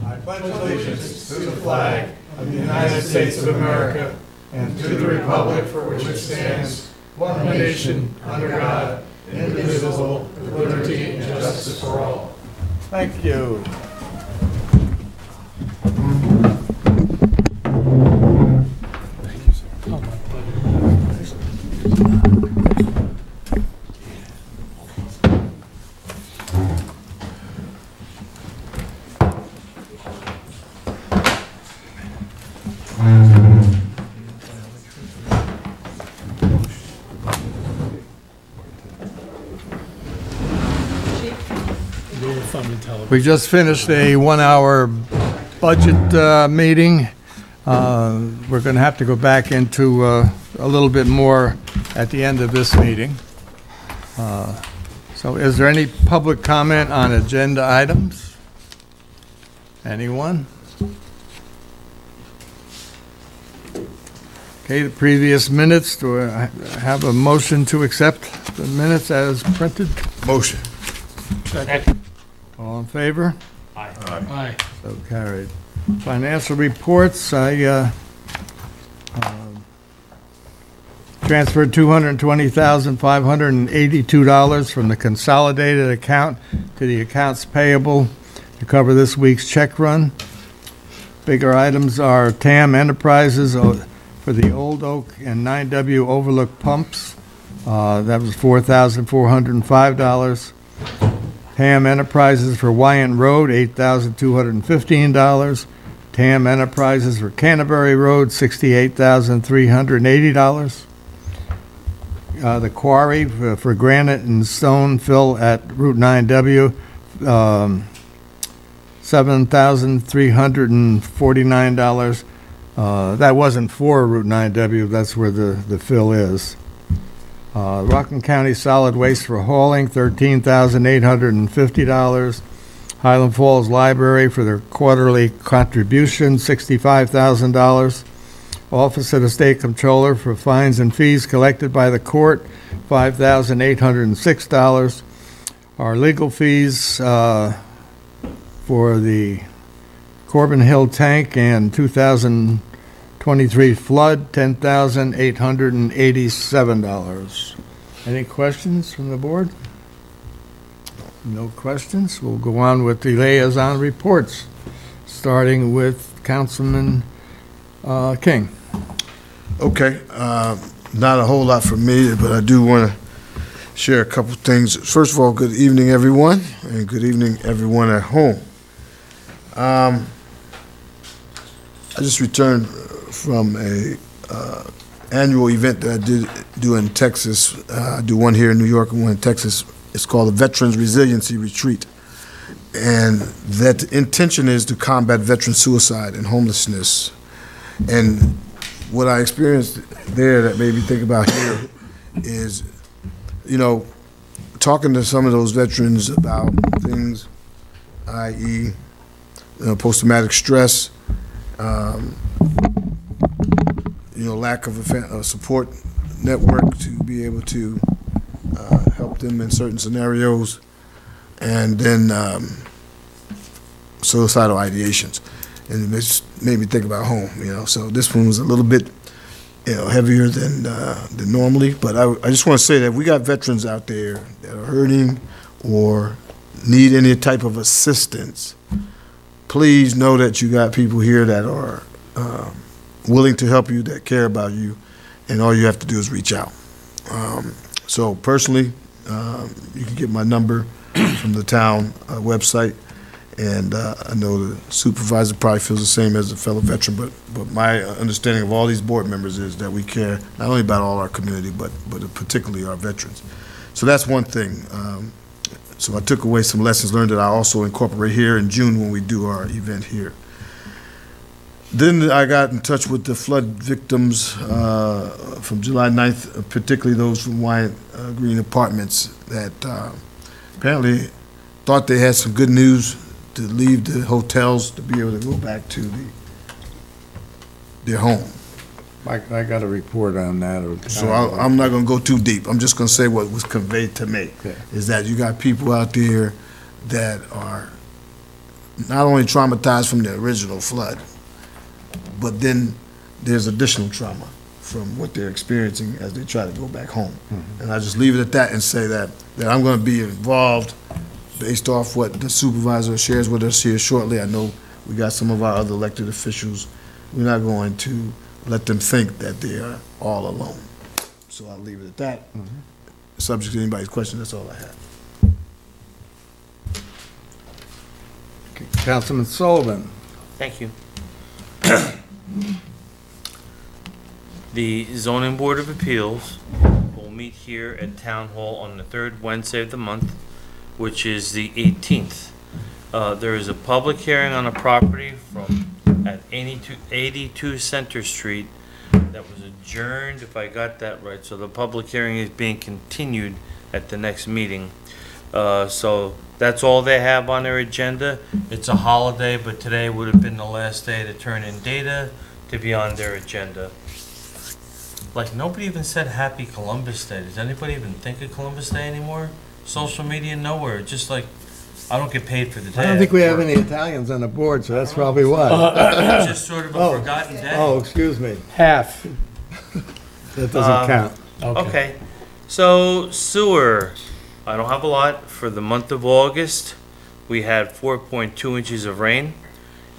I pledge allegiance to the flag of the United States of America and to the republic for which it stands, one nation, under God, indivisible, with liberty and justice for all. Thank you. We just finished a 1-hour budget meeting. We're going to have to go back into a little bit more at the end of this meeting. So is there any public comment on agenda items? Anyone? Okay, the previous minutes, do I have a motion to accept the minutes as printed? Motion. Second. All in favor? Aye. Aye. So carried. Financial reports, I transferred $220,582 from the consolidated account to the accounts payable to cover this week's check run. Bigger items are TAM Enterprises for the Old Oak and 9W Overlook pumps. That was $4,405. TAM Enterprises for Wyant Road, $8,215. TAM Enterprises for Canterbury Road, $68,380. The quarry for granite and stone fill at Route 9W, $7,349. That wasn't for Route 9W, that's where the fill is. Rockland County Solid Waste for hauling, $13,850. Highland Falls Library for their quarterly contribution, $65,000. Office of the State Comptroller for fines and fees collected by the court, $5,806. Our legal fees for the Corbin Hill tank and 2023 flood, $10,887. Any questions from the board? No questions. We'll go on with the liaison reports, starting with Councilman King. Okay, not a whole lot from me, but I do want to share a couple things. First of all, good evening, everyone, and good evening, everyone at home. I just returned from a annual event that I did do in Texas. I do one here in New York and one in Texas. It's called the Veterans Resiliency Retreat. And that intention is to combat veteran suicide and homelessness. And what I experienced there that made me think about here is, you know, talking to some of those veterans about things, i.e., post-traumatic stress, lack of a support network to be able to help them in certain scenarios, and then suicidal ideations. And it just made me think about home, So this one was a little bit, heavier than normally. But I just want to say that we got veterans out there that are hurting or need any type of assistance. Please know that you got people here that are willing to help you, that care about you, and all you have to do is reach out. So personally, you can get my number from the town website. And I know the supervisor probably feels the same as a fellow veteran, but my understanding of all these board members is that we care not only about all our community, but particularly our veterans. So that's one thing. So I took away some lessons learned that I also incorporate here in June when we do our event here. Then I got in touch with the flood victims from July 9th, particularly those from Wyant Green Apartments that apparently thought they had some good news to leave the hotels to be able to go back to their home. I got a report on that. So I'm not going to go too deep. I'm just going to say what was conveyed to me, is that you got people out there that are not only traumatized from the original flood, but then there's additional trauma from what they're experiencing as they try to go back home. And I just leave it at that and say that I'm going to be involved based off what the supervisor shares with us here shortly. I know we got some of our other elected officials. We're not going to let them think that they are all alone. So I'll leave it at that. Subject to anybody's question, that's all I have. Okay, Councilman Sullivan. Thank you. The Zoning Board of Appeals will meet here at Town Hall on the third Wednesday of the month, which is the 18th. There is a public hearing on a property at 82 Center Street that was adjourned, if I got that right. So the public hearing is being continued at the next meeting. So that's all they have on their agenda. It's a holiday, but today would have been the last day to turn in data to be on their agenda. Like, nobody even said Happy Columbus Day. Does anybody even think of Columbus Day anymore? Social media, nowhere. Just like, I don't get paid for the day. I don't think we have any Italians on the board, so that's probably why. It's just sort of a forgotten day. Oh, excuse me. Half. That doesn't count. Okay. So, sewer. I don't have a lot. For the month of August, we had 4.2 inches of rain,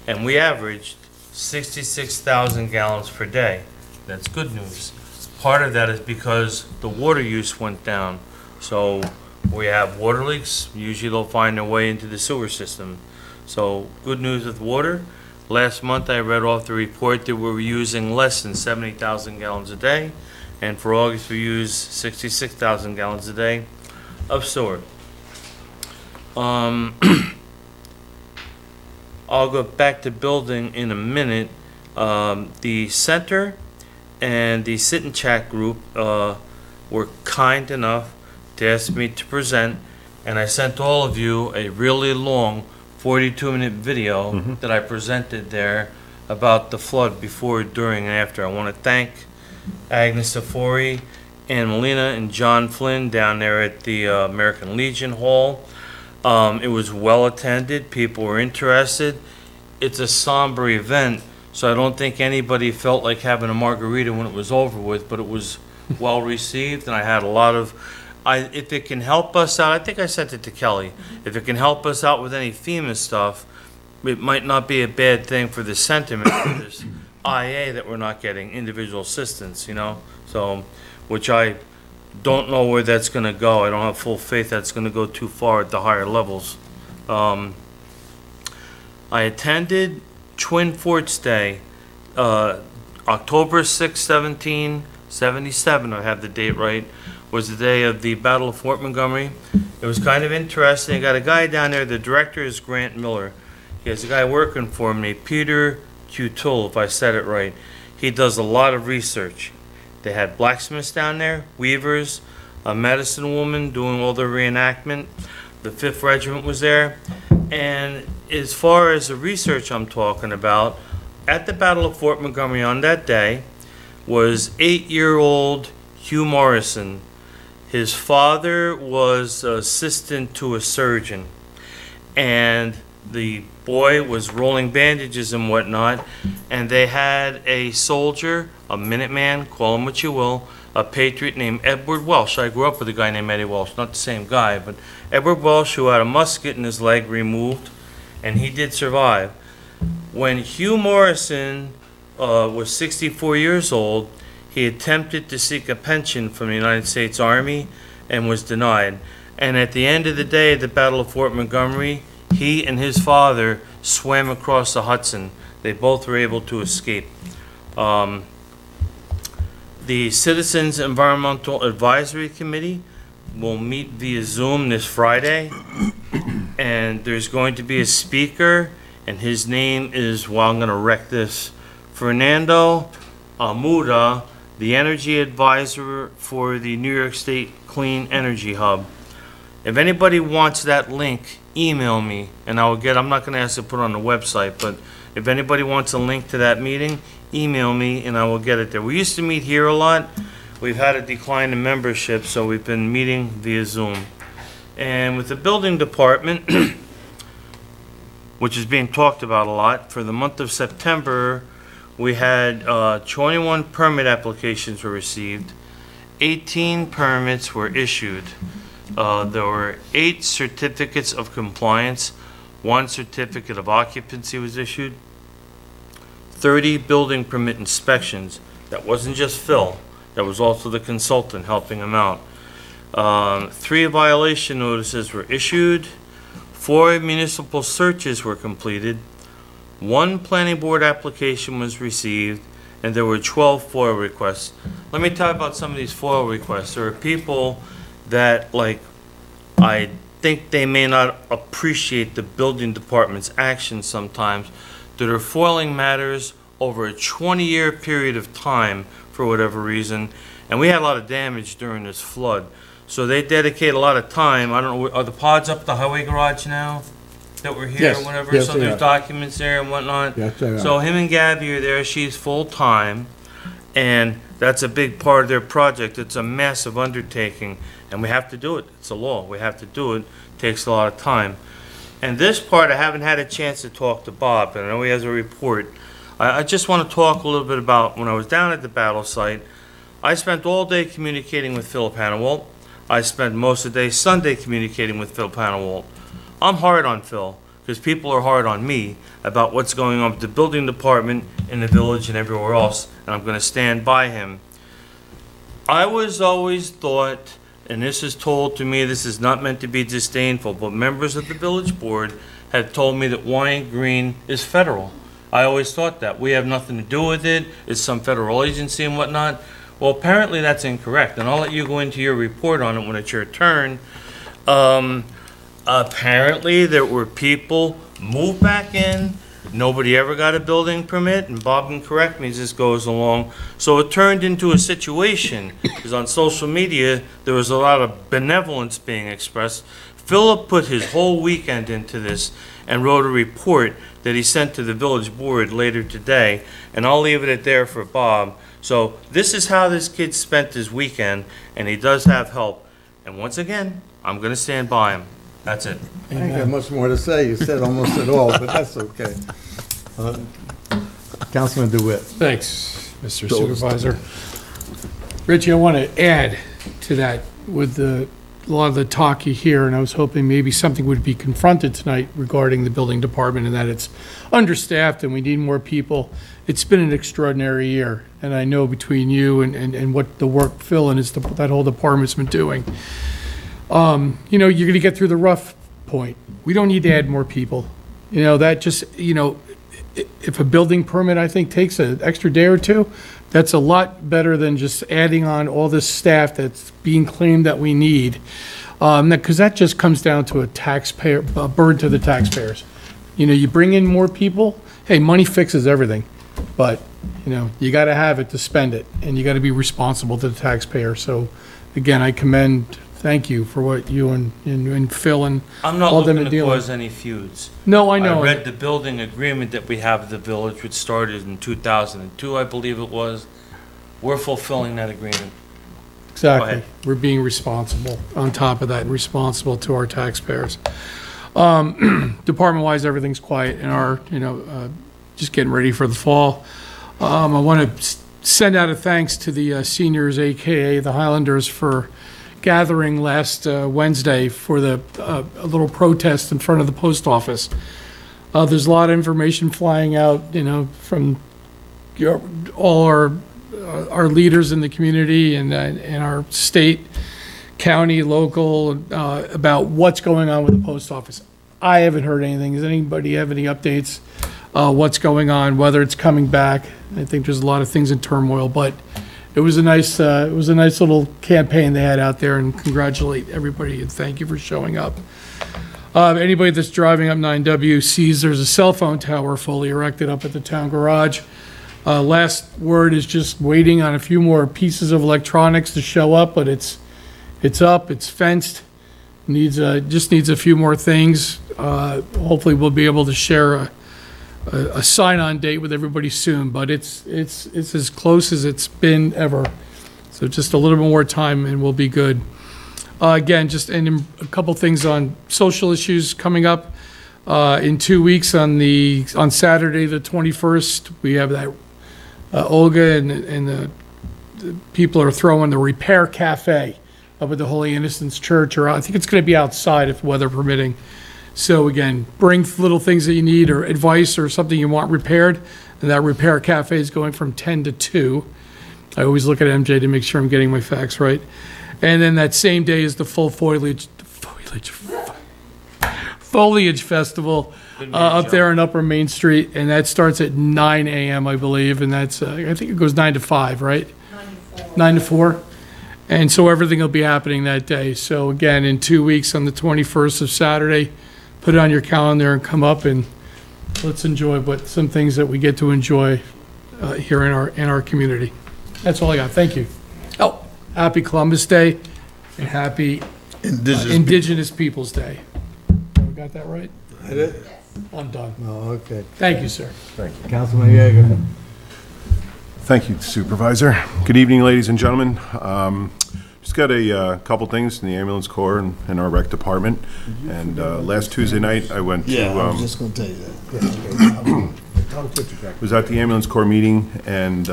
and we averaged 66,000 gallons per day. That's good news. Part of that is because the water use went down. So we have water leaks. Usually they'll find their way into the sewer system. So good news with water. Last month I read off the report that we were using less than 70,000 gallons a day. And for August we used 66,000 gallons a day of sewer. I'll go back to building in a minute. The center and the sit and chat group were kind enough to ask me to present, and I sent all of you a really long 42-minute video that I presented there about the flood before, during, and after. I want to thank Agnes Safori, Ann Molina, and John Flynn down there at the American Legion Hall. It was well attended. People were interested. It's a somber event, so I don't think anybody felt like having a margarita when it was over with, but it was well received, and I had a lot of, if it can help us out, I think I sent it to Kelly, if it can help us out with any FEMA stuff, it might not be a bad thing for the sentiment for this IA that we're not getting individual assistance, you know, so, which I don't know where that's going to go. I don't have full faith that's going to go too far at the higher levels. I attended Twin Forts Day, October 6, 1777, I have the date right, was the day of the Battle of Fort Montgomery. It was kind of interesting. I got a guy down there, the director is Grant Miller. He has a guy working for me, Peter Cutul, if I said it right. He does a lot of research. They had blacksmiths down there, weavers, a medicine woman doing all the reenactment. The 5th Regiment was there. And as far as the research I'm talking about, at the Battle of Fort Montgomery on that day was 8-year-old Hugh Morrison. His father was assistant to a surgeon, and the boy was rolling bandages and whatnot, and they had a soldier, a Minuteman, call him what you will, a patriot named Edward Welsh. I grew up with a guy named Eddie Welsh, not the same guy, but Edward Welsh, who had a musket in his leg removed, and he did survive. When Hugh Morrison was 64 years old, he attempted to seek a pension from the United States Army and was denied. And at the end of the day, at the Battle of Fort Montgomery, he and his father swam across the Hudson. They both were able to escape. The Citizens Environmental Advisory Committee will meet via Zoom this Friday, and there's going to be a speaker, and his name is, well, I'm going to wreck this, Fernando Amuda, the energy advisor for the New York State Clean Energy Hub. If anybody wants that link, email me, and I will get, I'm not going to ask to put it on the website, but if anybody wants a link to that meeting, email me and I will get it there. We used to meet here a lot. We've had a decline in membership, so we've been meeting via Zoom. And with the building department, which is being talked about a lot. For the month of September, we had 21 permit applications were received, 18 permits were issued. There were 8 certificates of compliance, 1 certificate of occupancy was issued, 30 building permit inspections. That wasn't just Phil, that was also the consultant helping him out. 3 violation notices were issued, 4 municipal searches were completed, 1 planning board application was received, and there were 12 FOIL requests. Let me talk about some of these FOIL requests. There are people that, like, I think they may not appreciate the building department's actions sometimes, that are foiling matters over a 20-year period of time for whatever reason, and we had a lot of damage during this flood. So they dedicate a lot of time. I don't know, are the pods up at the highway garage now that were here Yes. or whatever? Yes, So they there's are. documents there and whatnot. Yes, they are. So him and Gabby are there. She's full-time, and that's a big part of their project. It's a massive undertaking, and we have to do it. It's a law. We have to do it. Takes a lot of time. And this part, I haven't had a chance to talk to Bob, and I know he has a report. I just want to talk a little bit about when I was down at the battle site. I spent all day communicating with Philip Hannawalt. I spent most of the day Sunday communicating with Phil Hannawalt. I'm hard on Phil because people are hard on me about what's going on with the building department in the village and everywhere else, and I'm going to stand by him. I was always thought, and this is told to me, this is not meant to be disdainful, but members of the village board had told me that Wine Green is federal. I always thought that. We have nothing to do with it. It's some federal agency and whatnot. Well, apparently that's incorrect, and I'll let you go into your report on it when it's your turn. Apparently there were people moved back in, nobody ever got a building permit, and Bob can correct me as this goes along. So it turned into a situation, because on social media there was a lot of benevolence being expressed. Philip put his whole weekend into this and wrote a report that he sent to the village board later today, and I'll leave it at there for Bob. So this is how this kid spent his weekend, and he does have help. And once again, I'm going to stand by him. That's it. I ain't got much more to say. You said almost it all, but that's okay. Councilman DeWitt. Thanks, Mr. Supervisor. Richie, I want to add to that with a lot of the talk you hear, and I was hoping maybe something would be confronted tonight regarding the building department and that it's understaffed and we need more people. It's been an extraordinary year, and I know between you and what the work Phil and that whole department's been doing, you know, you're going to get through the rough point. We don't need to add more people. You know, that just, you know, if a building permit, I think, takes an extra day or two, that's a lot better than just adding on all this staff that's being claimed that we need. Because that just comes down to a burden to the taxpayers. You know, you bring in more people, hey, money fixes everything. But, you know, you got to have it to spend it, and you got to be responsible to the taxpayer. So, again, I thank you for what you and Phil and I'm not all them looking are to dealing. cause any feuds. No, I know. I read the building agreement that we have with the village, which started in 2002, I believe it was. We're fulfilling that agreement. Exactly. ahead. We're being responsible on top of that, and responsible to our taxpayers. Department-wise, everything's quiet and just getting ready for the fall. I want to send out a thanks to the seniors, AKA the Highlanders, for gathering last Wednesday for the a little protest in front of the post office. There's a lot of information flying out, you know, from all our leaders in the community and our state, county, local, about what's going on with the post office. I haven't heard anything. Does anybody have any updates? What's going on, whether it's coming back? I think there's a lot of things in turmoil, but it was a nice little campaign they had out there, and congratulate everybody and thank you for showing up. Anybody that's driving up 9W sees there's a cell phone tower fully erected up at the town garage. Last word is just waiting on a few more pieces of electronics to show up, but it's up, it's fenced, just needs a few more things. Hopefully we'll be able to share a sign-on date with everybody soon, but it's as close as it's been ever. So just a little bit more time and we'll be good. Again, just a couple things on social issues coming up. In 2 weeks on Saturday, the 21st, we have that Olga and the people are throwing the Repair Cafe up at the Holy Innocents Church, or I think it's going to be outside if weather permitting. So again, bring little things that you need or advice or something you want repaired. And that Repair Cafe is going from 10 to 2. I always look at MJ to make sure I'm getting my facts right. And then that same day is the full foliage festival up there on Upper Main Street, and that starts at 9 a.m. I believe, and that's I think it goes 9 to 5, right? 9 to 4. And so everything will be happening that day. So again, in 2 weeks on the 21st of Saturday, put it on your calendar and come up and let's enjoy some things that we get to enjoy here in our community. That's all I got. Thank you. Oh, happy Columbus Day and happy Indigenous Peoples Day. We got that right? Did it? I'm done. Oh, okay. Thank you, sir. Thank you. Councilman Yeager. Thank you, Supervisor. Good evening, ladies and gentlemen. Just got a couple things in the ambulance corps and our rec department. And last Tuesday night, I went to. Yeah, I was just going to tell you that. Was at the ambulance corps meeting and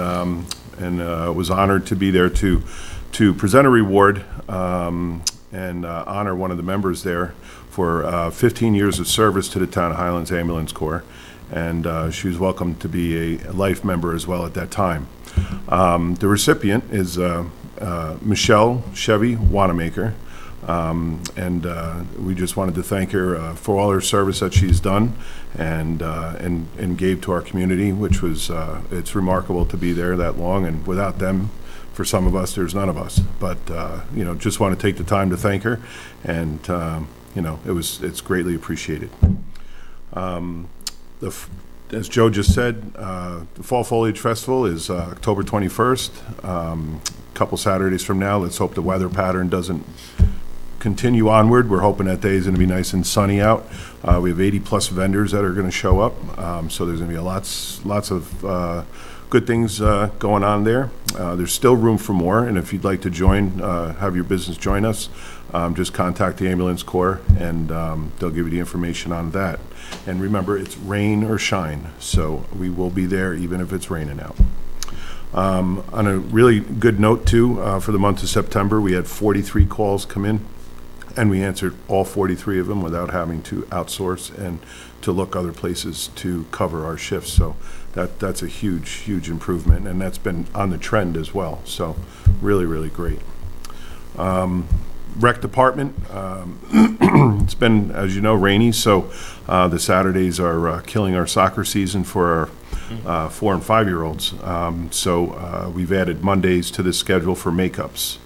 was honored to be there to present a reward and honor one of the members there for 15 years of service to the town of Highlands Ambulance Corps. And she was welcome to be a life member as well at that time. The recipient is Michelle Chevy Wanamaker, and we just wanted to thank her for all her service that she's done and gave to our community, which was it's remarkable to be there that long, and without them, for some of us, there's none of us. But you know, just want to take the time to thank her, and you know, it's greatly appreciated. As Joe just said, the Fall Foliage Festival is October 21st. A couple Saturdays from now. Let's hope the weather pattern doesn't continue onward. We're hoping that day is going to be nice and sunny out. We have 80+ vendors that are going to show up, so there's going to be lots of good things going on there. There's still room for more, and if you'd like to join, have your business join us, just contact the ambulance corps, and they'll give you the information on that. And remember, it's rain or shine, so we will be there even if it's raining out. On a really good note, too, for the month of September, we had 43 calls come in, and we answered all 43 of them without having to outsource and to look other places to cover our shifts. So that's a huge improvement, and that's been on the trend as well. So really great. Rec department, it's been, as you know, rainy, so the Saturdays are killing our soccer season for our 4 and 5 year olds. So we've added Mondays to the schedule for makeups.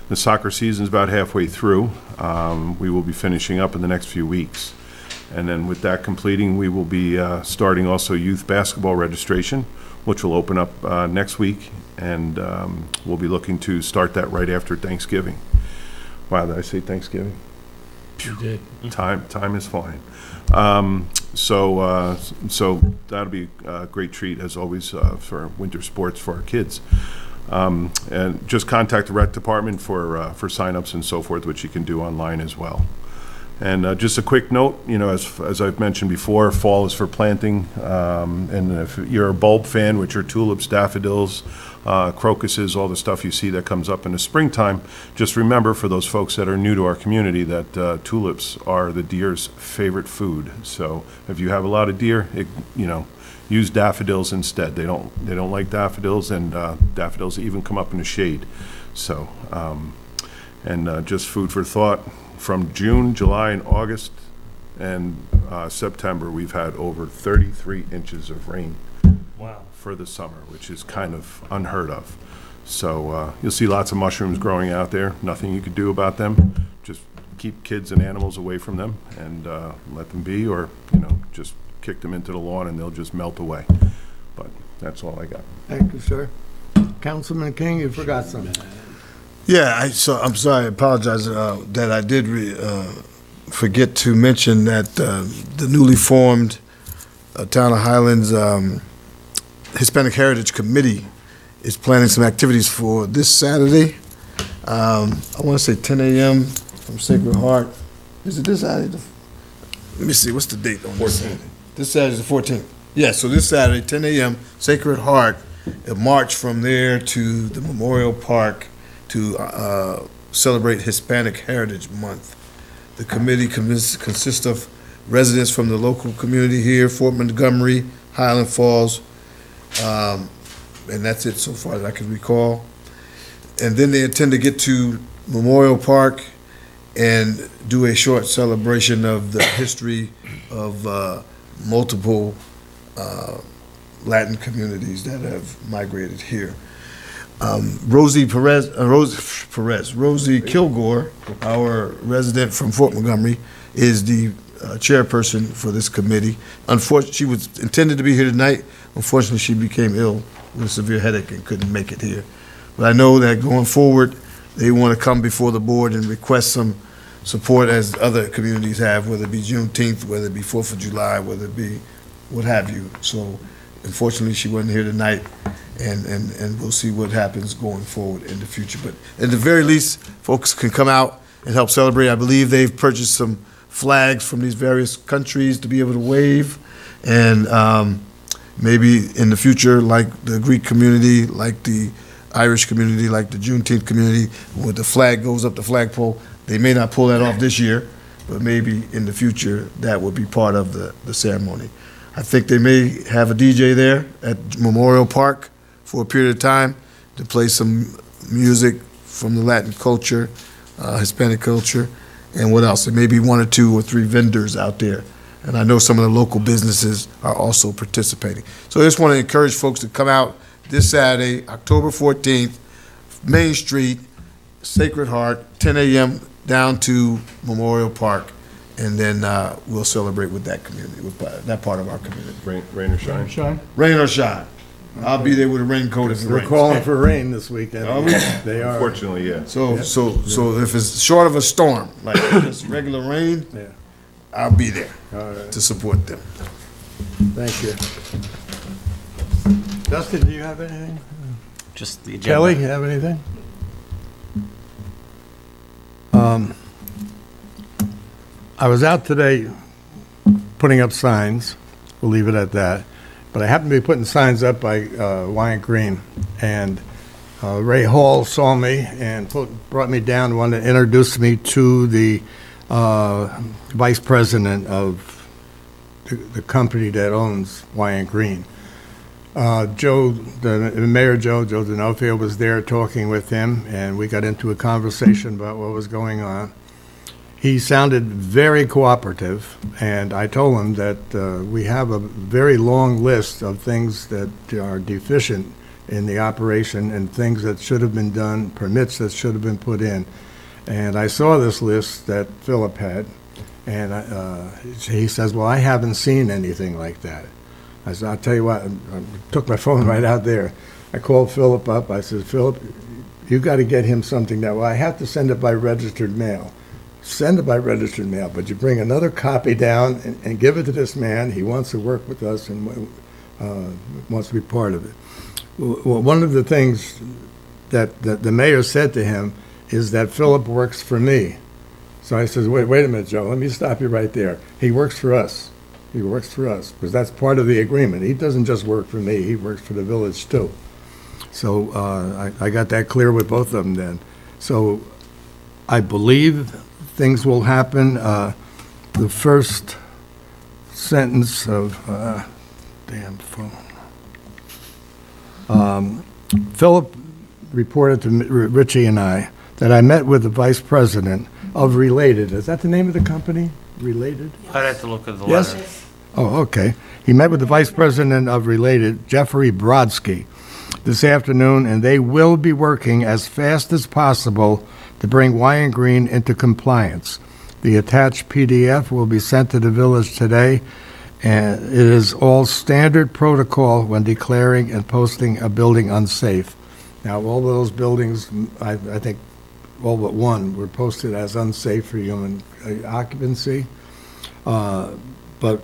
The soccer season is about halfway through. We will be finishing up in the next few weeks. And then with that completing, we will be starting also youth basketball registration, which will open up next week. And we'll be looking to start that right after Thanksgiving. Wow, did I say Thanksgiving? You did. Time is flying. So that'll be a great treat, as always, for winter sports for our kids. And just contact the rec department for sign-ups and so forth, which you can do online as well. And just a quick note, you know, as I've mentioned before, fall is for planting. And if you're a bulb fan, which are tulips, daffodils, crocuses, all the stuff you see that comes up in the springtime, just remember, for those folks that are new to our community, that tulips are the deer's favorite food. So if you have a lot of deer, you know, use daffodils instead. They don't like daffodils, and daffodils even come up in the shade. So just food for thought. From June, July, and August, and September, we've had over 33 inches of rain. Wow. For the summer, which is kind of unheard of. So you'll see lots of mushrooms growing out there. Nothing you could do about them. Just keep kids and animals away from them and let them be, or, you know, just kick them into the lawn and they'll just melt away. But that's all I got. Thank you, sir. Councilman King, you forgot something. Yeah, I'm sorry, I apologize that I did forget to mention that the newly formed Town of Highlands Hispanic Heritage Committee is planning some activities for this Saturday. I want to say 10 a.m. from Sacred Heart. Is it this Saturday? let me see, what's the date on this Saturday? This Saturday's the 14th. Yeah, so this Saturday, 10 a.m., Sacred Heart, a march from there to the Memorial Park to celebrate Hispanic Heritage Month. The committee consists of residents from the local community here, Fort Montgomery, Highland Falls, and that's it so far as I can recall. And then they intend to get to Memorial Park and do a short celebration of the history of multiple Latin communities that have migrated here. Rosie Kilgore, our resident from Fort Montgomery, is the chairperson for this committee. Unfortunately, she was intended to be here tonight. Unfortunately, she became ill with a severe headache and couldn't make it here. But I know that going forward, they want to come before the board and request some support as other communities have, whether it be Juneteenth, whether it be 4th of July, whether it be what have you. So unfortunately, she wasn't here tonight, and we'll see what happens going forward in the future. But at the very least, folks can come out and help celebrate. I believe they've purchased some flags from these various countries to be able to wave, and maybe in the future, like the Greek community, like the Irish community, like the Juneteenth community, where the flag goes up the flagpole, they may not pull that off this year, but maybe in the future that would be part of the ceremony. I think they may have a DJ there at Memorial Park for a period of time to play some music from the Latin culture, Hispanic culture, and what else? There may be 1 or 2 or 3 vendors out there. And I know some of the local businesses are also participating. So I just want to encourage folks to come out this Saturday, October 14th, Main Street, Sacred Heart, 10 a.m. down to Memorial Park, and then we'll celebrate with that community, with that part of our community. Rain or shine? Sean? Rain or shine. I'll be there with a raincoat if it We're rains. calling for rain this weekend. Are we? They are. Unfortunately, yeah. So if it's short of a storm, like just regular rain, Yeah. I'll be there All right. to support them. Thank you. Dustin, do you have anything? Just the agenda. Kelly, you have anything? I was out today putting up signs. We'll leave it at that. But I happened to be putting signs up by Wyatt Green, and Ray Hall saw me and brought me down, wanted to introduce me to the vice president of the company that owns Wyatt Green. Mayor Joe D'Onofrio was there talking with him, and we got into a conversation about what was going on. He sounded very cooperative, and I told him that we have a very long list of things that are deficient in the operation and things that should have been done, permits that should have been put in. And I saw this list that Philip had, and he says, well, I haven't seen anything like that. I said, I'll tell you what, I took my phone right out there. I called Philip up. I said, Philip, you got to get him something now. Well, I have to send it by registered mail. Send it by registered mail, but you bring another copy down and give it to this man. He wants to work with us and wants to be part of it. Well, one of the things that the mayor said to him is that Philip works for me. So I said, wait a minute, Joe, let me stop you right there. He works for us. He works for us, because that's part of the agreement. He doesn't just work for me, he works for the village too. So I got that clear with both of them then. So I believe things will happen. The first sentence of, damn phone. Philip reported to Richie and I that I met with the vice president of Related. Is that the name of the company? Related? I'd have to look at the Yes? letter. Oh, okay. He met with the vice president of Related, Jeffrey Brodsky, this afternoon, and they will be working as fast as possible to bring Wyatt Green into compliance. The attached PDF will be sent to the village today, and it is all standard protocol when declaring and posting a building unsafe. Now, all those buildings, I think all but one, were posted as unsafe for human occupancy. But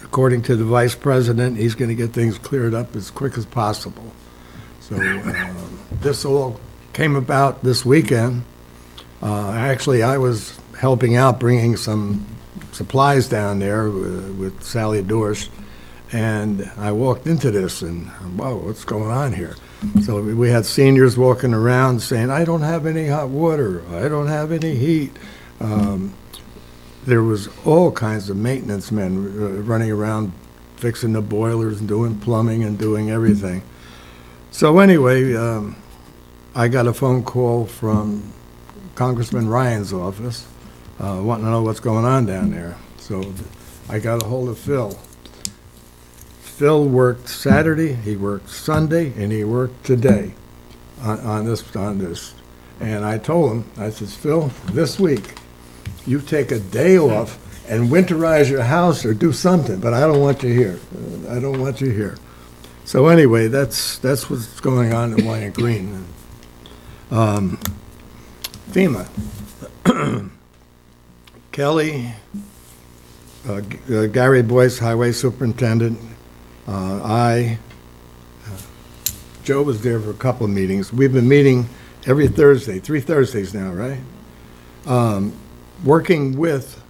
according to the vice president, he's going to get things cleared up as quick as possible. So this all came about this weekend. Actually, I was helping out, bringing some supplies down there with Sally Dorsch, and I walked into this, and, whoa, what's going on here? So we had seniors walking around saying, I don't have any hot water, I don't have any heat. There was all kinds of maintenance men running around fixing the boilers and doing plumbing and doing everything. So anyway, I got a phone call from Congressman Ryan's office, wanting to know what's going on down there. So I got a hold of Phil. Phil worked Saturday, he worked Sunday, and he worked today on this. And I told him, I says, Phil, this week, you take a day off and winterize your house or do something, but I don't want you here. I don't want you here. So anyway, that's what's going on in Wyatt Green. FEMA. Kelly, Gary Boyce, Highway Superintendent, Joe was there for a couple of meetings. We've been meeting every Thursday, 3 Thursdays now, right? Working with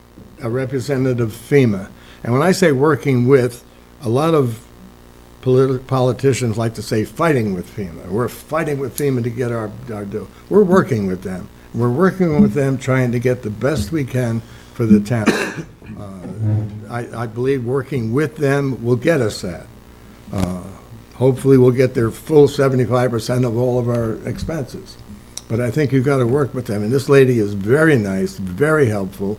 a representative of FEMA. And when I say working with, a lot of politicians like to say fighting with FEMA. We're fighting with FEMA to get our due. We're working with them. We're working with them trying to get the best we can for the town. I believe working with them will get us that. Hopefully we'll get their full 75% of all of our expenses. But I think you've got to work with them. And this lady is very nice, very helpful.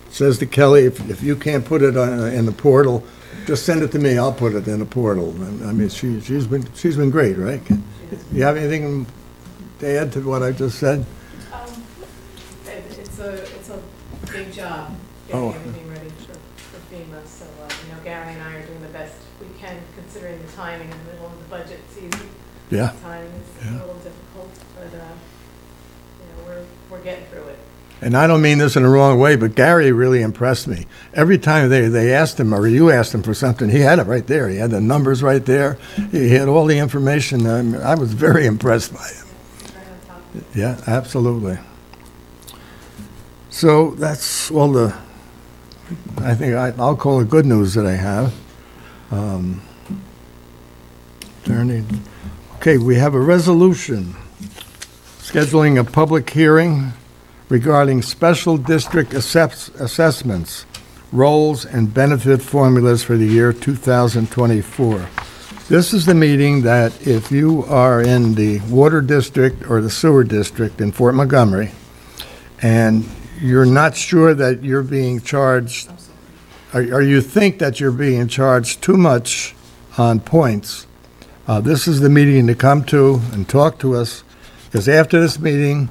Says to Kelly, if you can't put it in the portal, just send it to me. I'll put it in the portal. I mean, she's been great, right? You have anything to add to what I just said? It's a big job getting everything ready for FEMA. So Gary and I are doing the best we can, considering the timing in the middle of the budget season. Yeah. Timing is a little difficult, but we're getting through it. And I don't mean this in the wrong way, but Gary really impressed me. Every time they asked him, or you asked him for something, he had it right there. He had the numbers right there. He had all the information. I was very impressed by him. Yeah, absolutely. So that's all I think I'll call it good news that I have. Okay, we have a resolution scheduling a public hearing regarding special district assessments, roles, and benefit formulas for the year 2024. This is the meeting that if you are in the water district or the sewer district in Fort Montgomery, and you're not sure that you're being charged, or you think that you're being charged too much on points, this is the meeting to come to and talk to us, because after this meeting,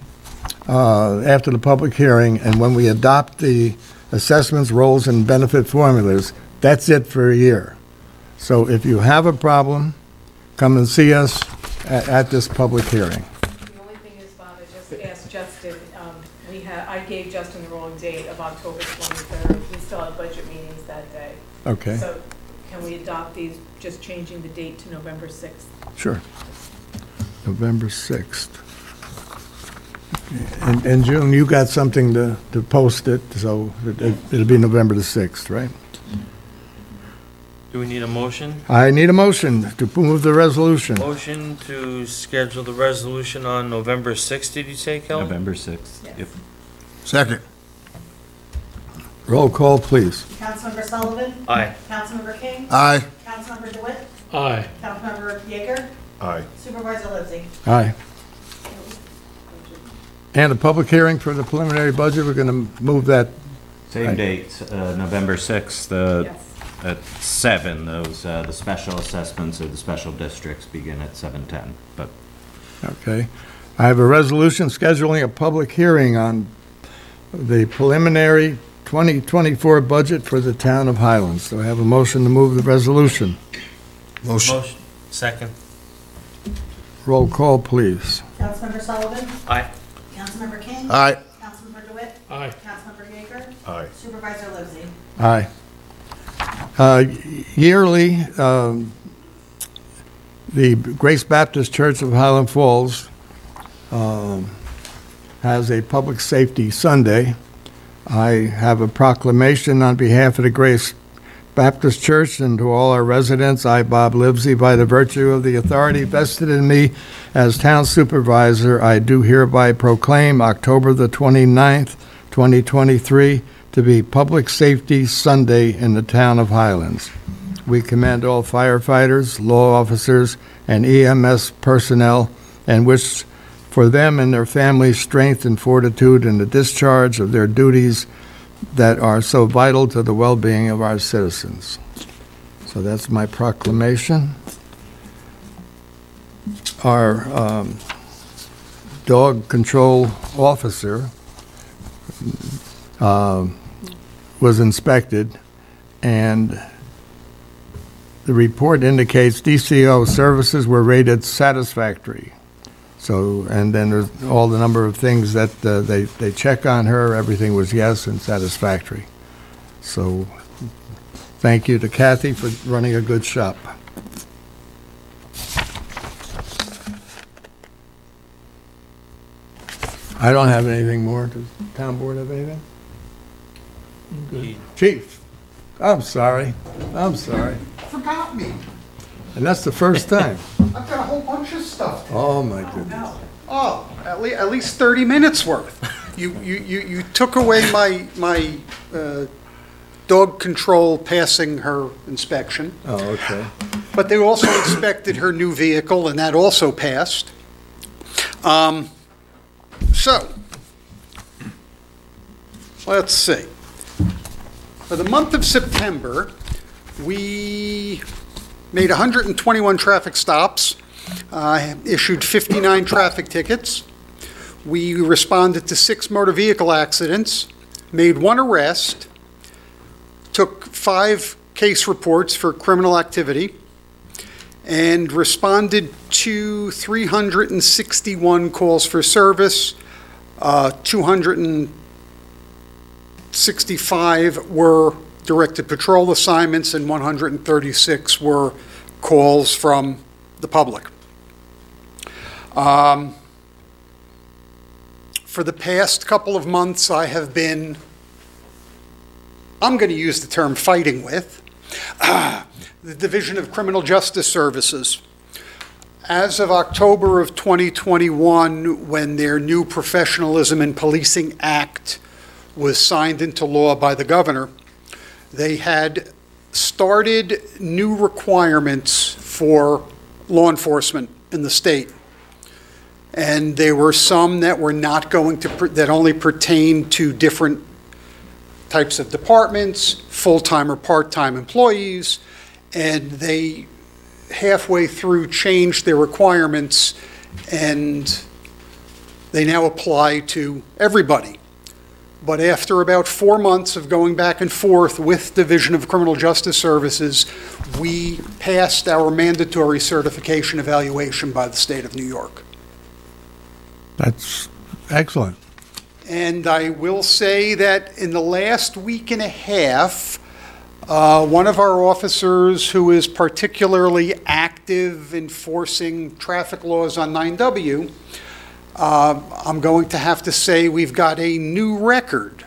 after the public hearing, and when we adopt the assessments, roles, and benefit formulas, that's it for a year. So if you have a problem, come and see us at this public hearing. The only thing is, Bob, I just asked Justin, I gave Justin the wrong date of October 23rd. We still have budget meetings that day. Okay. So can we adopt these, just changing the date to November 6th? Sure. November 6th. And June, you got something to post it, so it'll be November the 6th, right? Do we need a motion? I need a motion to move the resolution. Motion to schedule the resolution on November 6th, did you say, Kelly? November 6th. Yes. Yep. Second. Roll call, please. Councilmember Sullivan? Aye. Councilmember King? Aye. Councilmember DeWitt? Aye. Councilmember Yeager? Aye. Supervisor Livesey? Aye. And a public hearing for the preliminary budget, we're going to move that. Same date, November 6th, Yes. at 7. Those, the special assessments or the special districts begin at 7:10, but Okay. I have a resolution scheduling a public hearing on the preliminary 2024 budget for the town of Highlands. Do I have a motion to move the resolution? Motion. Second. Roll call, please. Councilmember Sullivan? Aye. Councilmember King? Aye. Councilmember DeWitt? Aye. Councilmember Yeager? Aye. Supervisor Livesey? Aye. Yearly, the Grace Baptist Church of Highland Falls has a Public Safety Sunday. I have a proclamation on behalf of the Grace Baptist Church and to all our residents. I, Bob Livesey, by the virtue of the authority vested in me as town supervisor, I do hereby proclaim October the 29th, 2023, to be Public Safety Sunday in the town of Highlands. We commend all firefighters, law officers, and EMS personnel and wish for them and their families strength and fortitude in the discharge of their duties that are so vital to the well-being of our citizens. So that's my proclamation. Our dog control officer was inspected, and the report indicates DCO services were rated satisfactory. So, and then there's all the number of things that they check on her. Everything was yes and satisfactory. So, thank you to Kathy for running a good shop. I don't have anything more. Does the town board have anything? Good. Chief, I'm sorry. Forgot me. And that's the first time. I've got a whole bunch of stuff. Oh, my goodness. Oh, at least 30 minutes worth. You took away my dog control passing her inspection, Oh, okay. but they also inspected her new vehicle, and that also passed. So, let's see. For the month of September, we made 121 traffic stops, issued 59 traffic tickets. We responded to 6 motor vehicle accidents, made 1 arrest, took 5 case reports for criminal activity, and responded to 361 calls for service. 265 were directed patrol assignments, and 136 were calls from the public. For the past couple of months, I have been, I'm going to use the term fighting with, the Division of Criminal Justice Services. As of October of 2021, when their new Professionalism in Policing Act was signed into law by the governor, they had started new requirements for law enforcement in the state. And there were some that were not going to, that only pertained to different types of departments, full-time or part-time employees, and they halfway through changed their requirements, and they now apply to everybody. But after about 4 months of going back and forth with Division of Criminal Justice Services, we passed our mandatory certification evaluation by the state of New York. That's excellent. And I will say that in the last week and a half, one of our officers who is particularly active enforcing traffic laws on 9W, I'm going to have to say we've got a new record.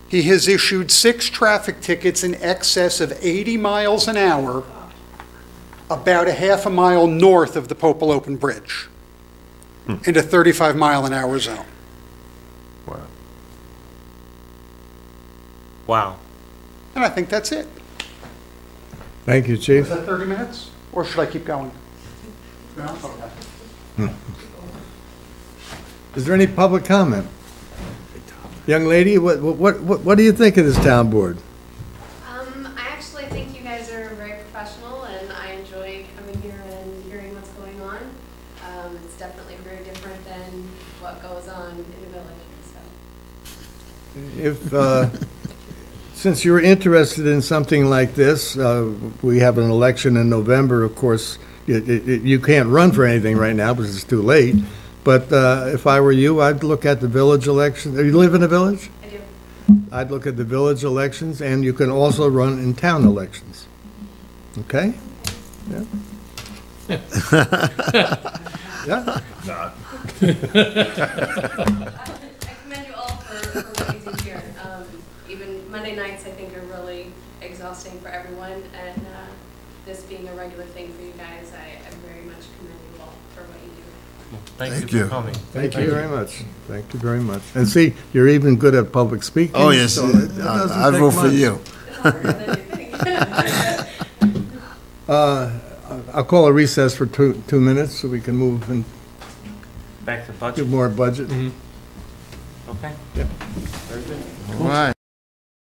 He has issued 6 traffic tickets in excess of 80 miles an hour, about a half a mile north of the Popolopen Bridge, in a 35-mile-an-hour zone. Wow. Wow. And I think that's it. Thank you, Is Chief. that 30 minutes? Or should I keep going? No? Okay. Is there any public comment? Young lady, what do you think of this town board? I actually think you guys are very professional, and I enjoy coming here and hearing what's going on. It's definitely very different than what goes on in the village, so. If, since you're interested in something like this, we have an election in November, of course. You can't run for anything right now because it's too late. But if I were you, I'd look at the village elections. Do you live in a village? I do. I'd look at the village elections, and you can also run in town elections. Okay? Yeah. Yeah. I commend you all for what even Monday nights, I think, are really exhausting for everyone, and this being a regular thing for you guys, I very much commend you all for what you do. Thank you for coming. Thank you very much. Thank you very much. And see, you're even good at public speaking. Oh, yes, so it doesn't I take vote for much. you. It's harder than you think. I'll call a recess for 2 minutes so we can move and Back to do budget. more budget. Okay. All right.